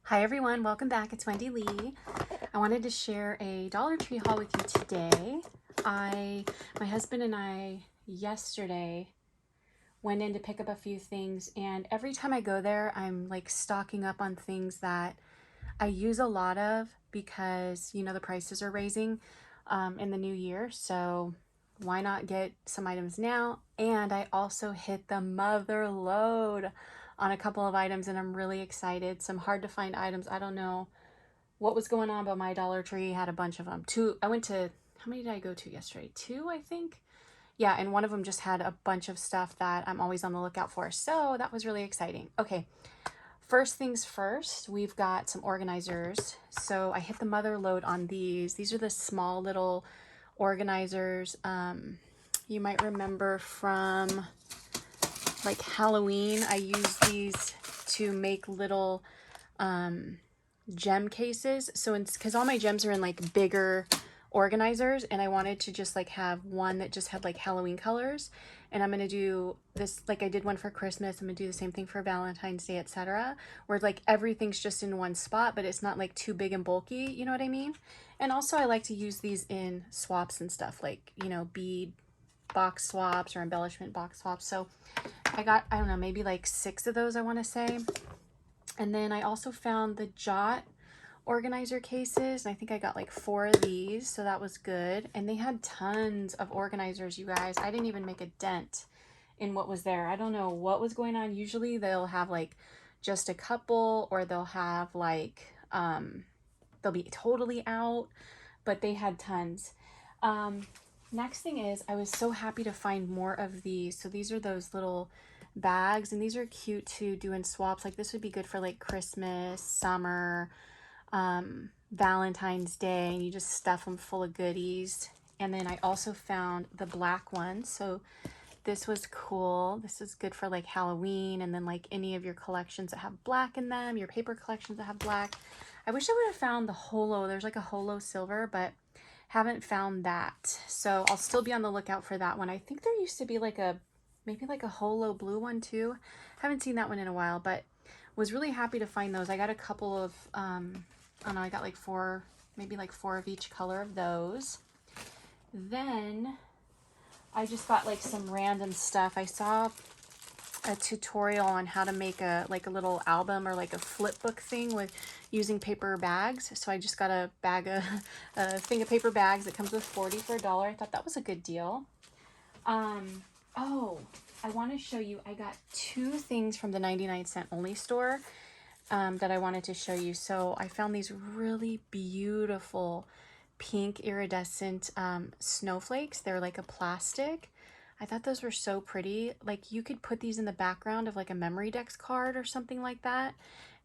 Hi everyone, welcome back. It's Wendy Lee. I wanted to share a Dollar Tree haul with you today. My husband and I yesterday went in to pick up a few things, and every time I go there, I'm like stocking up on things that I use a lot of because, you know, the prices are raising in the new year. So why not get some items now? And I also hit the mother load on a couple of items, and I'm really excited. Some hard to find items. I don't know what was going on, but my Dollar Tree had a bunch of them. I went to, how many did I go to yesterday? Two, I think. Yeah, and one of them just had a bunch of stuff that I'm always on the lookout for. So that was really exciting. Okay, first things first, we've got some organizers. So I hit the mother load on these. These are the small little organizers. You might remember from like Halloween, I use these to make little gem cases. So it's because all my gems are in like bigger organizers, and I wanted to just like have one that just had like Halloween colors. And I'm gonna do this like I did one for Christmas. I'm gonna do the same thing for Valentine's Day, etc., where like everything's just in one spot, but it's not like too big and bulky, you know what I mean? And also I like to use these in swaps and stuff, like, you know, bead box swaps or embellishment box swaps. So I got, I don't know, maybe like 6 of those, I want to say. And then I also found the Jot organizer cases, and I think I got like 4 of these, so that was good. And they had tons of organizers, you guys. I didn't even make a dent in what was there. I don't know what was going on. Usually they'll have like just a couple, or they'll have like they'll be totally out, but they had tons. Next thing is, I was so happy to find more of these. So these are those little bags, and these are cute to do in swaps. Like this would be good for like Christmas, summer, Valentine's Day, and you just stuff them full of goodies. And then I also found the black one. So this was cool. This is good for like Halloween, and then like any of your collections that have black in them, your paper collections that have black. I wish I would have found the holo. There's like a holo silver, but haven't found that. So I'll still be on the lookout for that one. I think there used to be like a, maybe like a holo blue one too. Haven't seen that one in a while, but was really happy to find those. I got a couple of, I don't know, I got like 4, maybe like 4 of each color of those. Then I just got like some random stuff. I saw a tutorial on how to make a like a little album or like a flip book thing with using paper bags. So I just got a bag of a thing of paper bags that comes with 40 for $1. I thought that was a good deal. Oh, I want to show you, I got 2 things from the 99-cent only store that I wanted to show you. So I found these really beautiful pink iridescent snowflakes. They're like a plastic. I thought those were so pretty. Like you could put these in the background of like a memory dex card or something like that.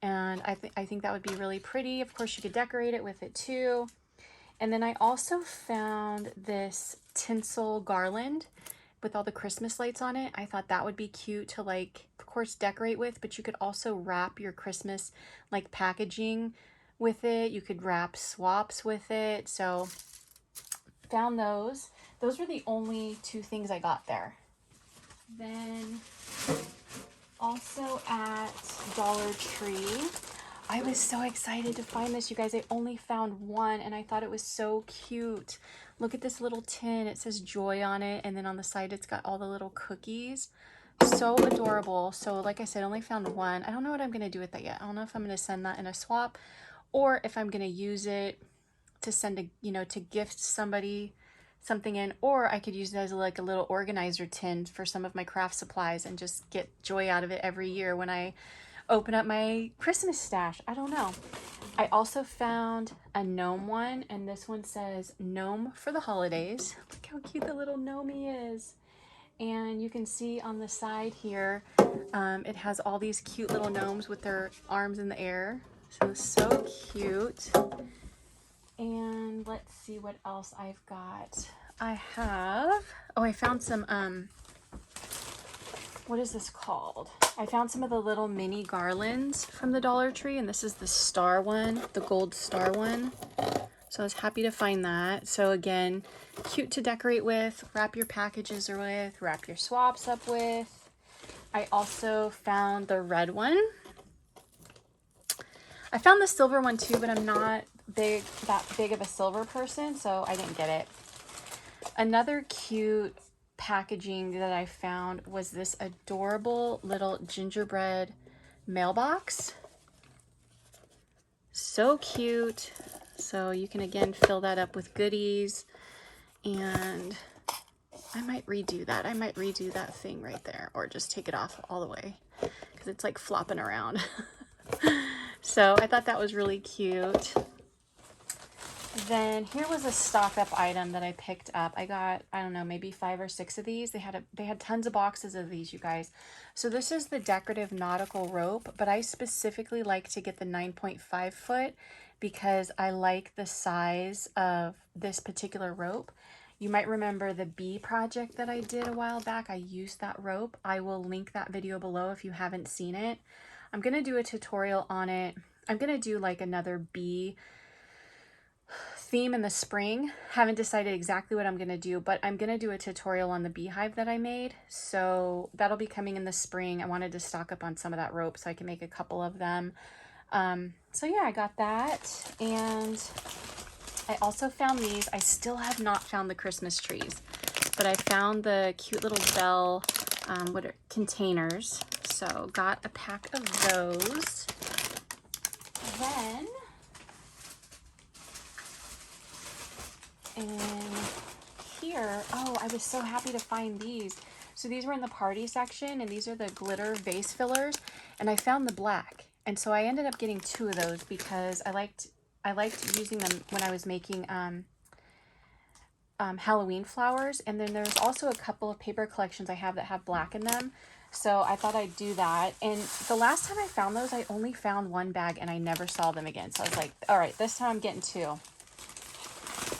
And I think that would be really pretty. Of course, you could decorate it with it too. And then I also found this tinsel garland with all the Christmas lights on it. I thought that would be cute to like, of course, decorate with, but you could also wrap your Christmas like packaging with it. You could wrap swaps with it. So found those. Those were the only 2 things I got there. Then also at Dollar Tree, I was so excited to find this, you guys. I only found one, and I thought it was so cute. Look at this little tin. It says joy on it, and then on the side it's got all the little cookies. So adorable. So like I said, I only found one. I don't know what I'm going to do with that yet. I don't know if I'm going to send that in a swap, or if I'm going to use it to send a, you know, to gift somebody something in, or I could use it as like a little organizer tin for some of my craft supplies and just get joy out of it every year when I open up my Christmas stash. I don't know. I also found a gnome one, and this one says gnome for the holidays. Look how cute the little gnomey is. And you can see on the side here, it has all these cute little gnomes with their arms in the air. So cute. And let's see what else I've got. I have, oh, I found some, what is this called? I found some of the little mini garlands from the Dollar Tree, and this is the star one, the gold star one. So I was happy to find that. So again, cute to decorate with, wrap your packages with, wrap your swaps up with. I also found the red one. I found the silver one too, but I'm not that big of a silver person, so I didn't get it. Another cute packaging that I found was this adorable little gingerbread mailbox. So cute. So you can again fill that up with goodies, and I might redo that. I might redo that thing right there, or just take it off all the way because it's like flopping around. So I thought that was really cute. Then here was a stock up item that I picked up. I got, I don't know, maybe 5 or 6 of these. They had tons of boxes of these, you guys. So this is the decorative nautical rope, but I specifically like to get the 9.5 foot because I like the size of this particular rope. You might remember the bee project that I did a while back. I used that rope. I will link that video below if you haven't seen it. I'm going to do a tutorial on it. I'm going to do like another bee theme in the spring. Haven't decided exactly what I'm going to do, but I'm going to do a tutorial on the beehive that I made. So that'll be coming in the spring. I wanted to stock up on some of that rope so I can make a couple of them. So yeah, I got that. And I also found these. I still have not found the Christmas trees, but I found the cute little bell containers. So got a pack of those. Then, and here, oh, I was so happy to find these. So these were in the party section, and these are the glitter vase fillers, and I found the black. And so I ended up getting 2 of those because I liked using them when I was making Halloween flowers. And then there's also a couple of paper collections I have that have black in them. So I thought I'd do that. And the last time I found those, I only found 1 bag and I never saw them again. So I was like, all right, this time I'm getting 2.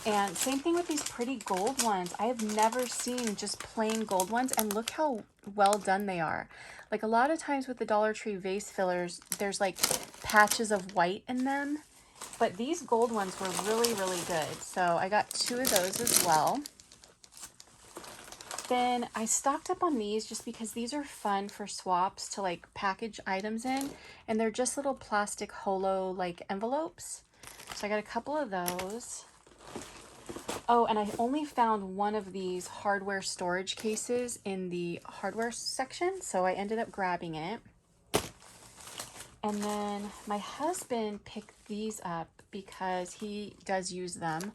And same thing with these pretty gold ones. I have never seen just plain gold ones, and look how well done they are. Like a lot of times with the Dollar Tree vase fillers, there's like patches of white in them, but these gold ones were really, really good. So I got 2 of those as well. Then I stocked up on these just because these are fun for swaps to like package items in, and they're just little plastic holo like envelopes. So I got a couple of those. Oh, and I only found 1 of these hardware storage cases in the hardware section, so I ended up grabbing it. And then my husband picked these up because he does use them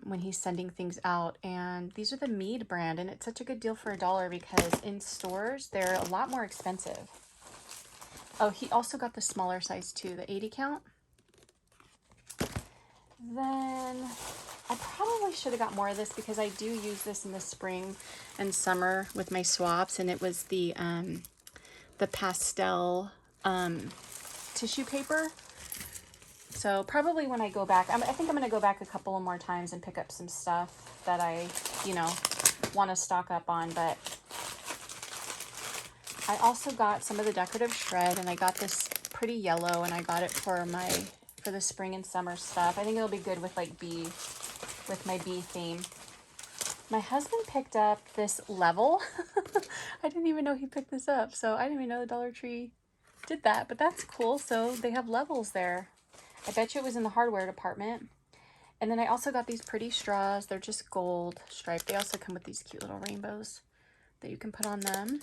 when he's sending things out. And these are the Mead brand, and it's such a good deal for $1 because in stores they're a lot more expensive. Oh, he also got the smaller size too, the 80 count. Then I probably should have got more of this because I do use this in the spring and summer with my swaps, and it was the pastel tissue paper. So probably when I go back, I think I'm going to go back a couple of more times and pick up some stuff that I, want to stock up on. But I also got some of the decorative shred, and I got this pretty yellow, and I got it for the spring and summer stuff. I think it'll be good with like with my bee theme. My husband picked up this level. I didn't even know he picked this up. So I didn't even know the Dollar Tree did that, but that's cool. So they have levels there. I bet you it was in the hardware department. And then I also got these pretty straws. They're just gold striped. They also come with these cute little rainbows that you can put on them.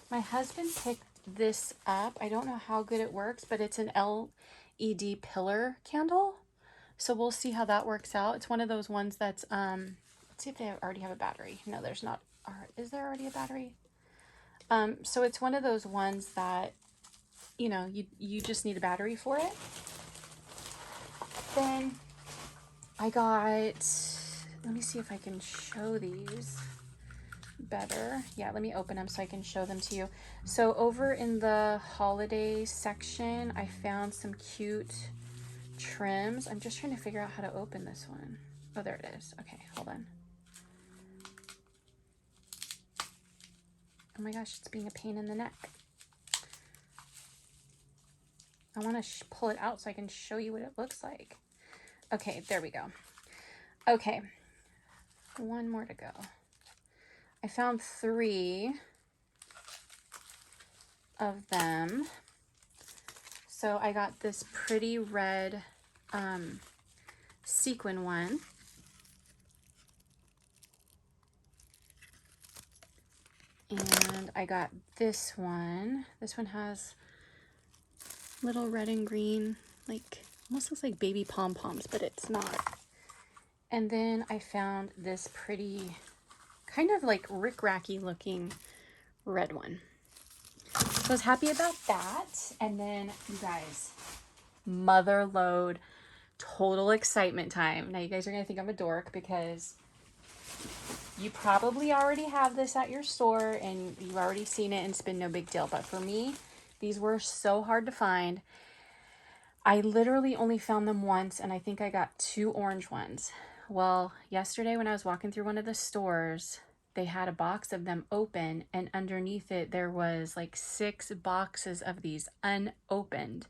My husband picked this up. I don't know how good it works, but it's an LED pillar candle. So we'll see how that works out. It's one of those ones that's, let's see if they already have a battery. No, there's not. Is there already a battery? So it's one of those ones that, you just need a battery for it. Then I got, let me see if I can show these better. Yeah, let me open them so I can show them to you. So over in the holiday section, I found some cute trims. I'm just trying to figure out how to open this one. Oh, there it is. Okay, hold on. Oh my gosh, it's being a pain in the neck. I want to pull it out so I can show you what it looks like. Okay, there we go. Okay, 1 more to go. I found 3 of them. So I got this pretty red sequin one. And I got this one. This one has little red and green, like almost looks like baby pom-poms, but it's not. And then I found this pretty kind of like rick-racky looking red one. So I was happy about that. And then you guys, mother load, total excitement time. Now you guys are gonna think I'm a dork because you probably already have this at your store and you've already seen it and it's been no big deal. But for me, these were so hard to find. I literally only found them once and I think I got 2 orange ones. Well, yesterday when I was walking through one of the stores, they had a box of them open and underneath it there was like 6 boxes of these unopened.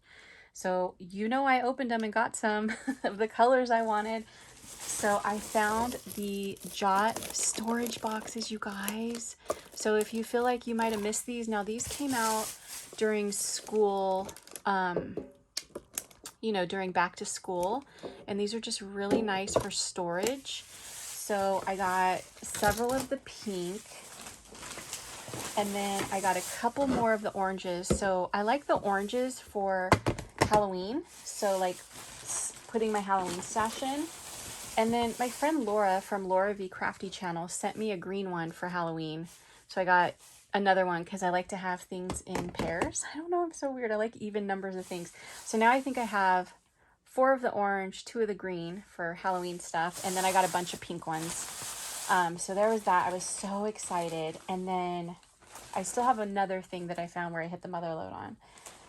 So you know I opened them and got some of the colors I wanted. So I found the Jot storage boxes, you guys. So if you feel like you might have missed these, now these came out during school, you know, during back to school, and these are just really nice for storage. So I got several of the pink, and then I got a couple more of the oranges. So I like the oranges for Halloween, so like putting my Halloween stash in. And then my friend Laura from Laura V Crafty channel sent me a green one for Halloween. So I got another one because I like to have things in pairs. I don't know, I'm so weird. I like even numbers of things. So now I think I have 4 of the orange, 2 of the green for Halloween stuff. And then I got a bunch of pink ones. So there was that. I was so excited. And then I still have another thing that I found where I hit the mother load on.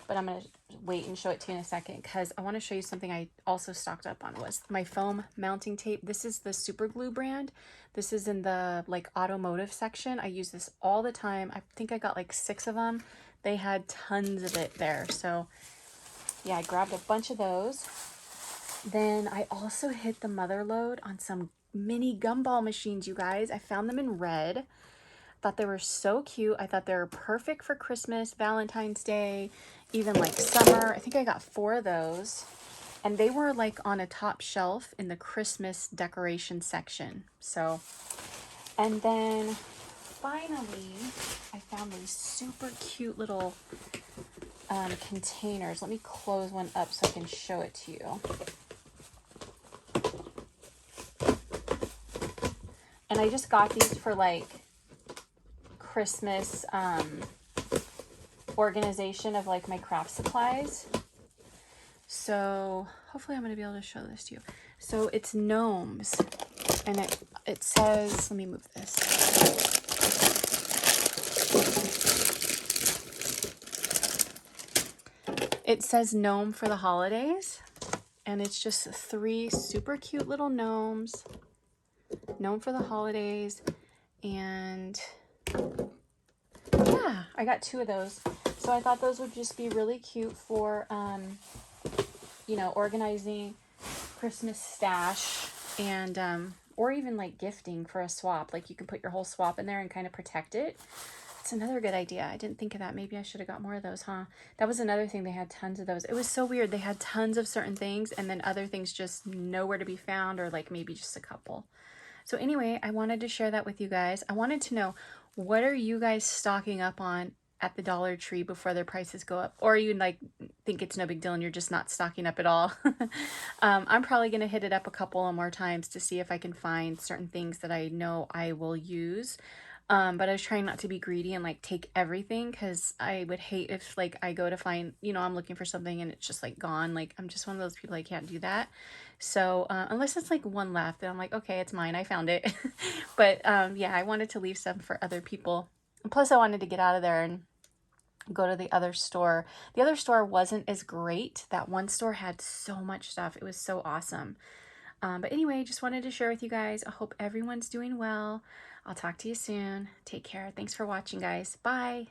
But I'm going to wait and show it to you in a second because I want to show you something I also stocked up on was my foam mounting tape. This is the Super Glue brand. This is in the like automotive section. I use this all the time. I think I got like 6 of them. They had tons of it there. So yeah, I grabbed a bunch of those. Then I also hit the mother load on some mini gumball machines, you guys. I found them in red. Thought they were so cute. I thought they were perfect for Christmas, Valentine's Day, even like summer. I think I got 4 of those. And they were like on a top shelf in the Christmas decoration section. So, and then finally, I found these super cute little containers. Let me close one up so I can show it to you. And I just got these for like Christmas organization of like my craft supplies. So hopefully I'm going to be able to show this to you. So it's gnomes and it says, let me move this. It says gnome for the holidays and it's just 3 super cute little gnomes, gnome for the holidays. And yeah, I got 2 of those. So I thought those would just be really cute for, you know, organizing Christmas stash and, or even like gifting for a swap. Like you can put your whole swap in there and kind of protect it. It's another good idea. I didn't think of that. Maybe I should have got more of those, huh? That was another thing. They had tons of those. It was so weird. They had tons of certain things and then other things just nowhere to be found or like maybe just a couple. So anyway, I wanted to share that with you guys. I wanted to know, what are you guys stocking up on at the Dollar Tree before their prices go up? Or you like think it's no big deal and you're just not stocking up at all? I'm probably going to hit it up a couple of more times to see if I can find certain things that I know I will use. But I was trying not to be greedy and like take everything because I would hate if like I go to find, you know, I'm looking for something and it's just like gone. Like I'm just one of those people, I can't do that. So unless it's like one left, then I'm like, okay, it's mine. I found it. But yeah, I wanted to leave some for other people. And plus I wanted to get out of there and go to the other store. The other store wasn't as great. That one store had so much stuff. It was so awesome. But anyway, just wanted to share with you guys. I hope everyone's doing well. I'll talk to you soon. Take care. Thanks for watching, guys. Bye.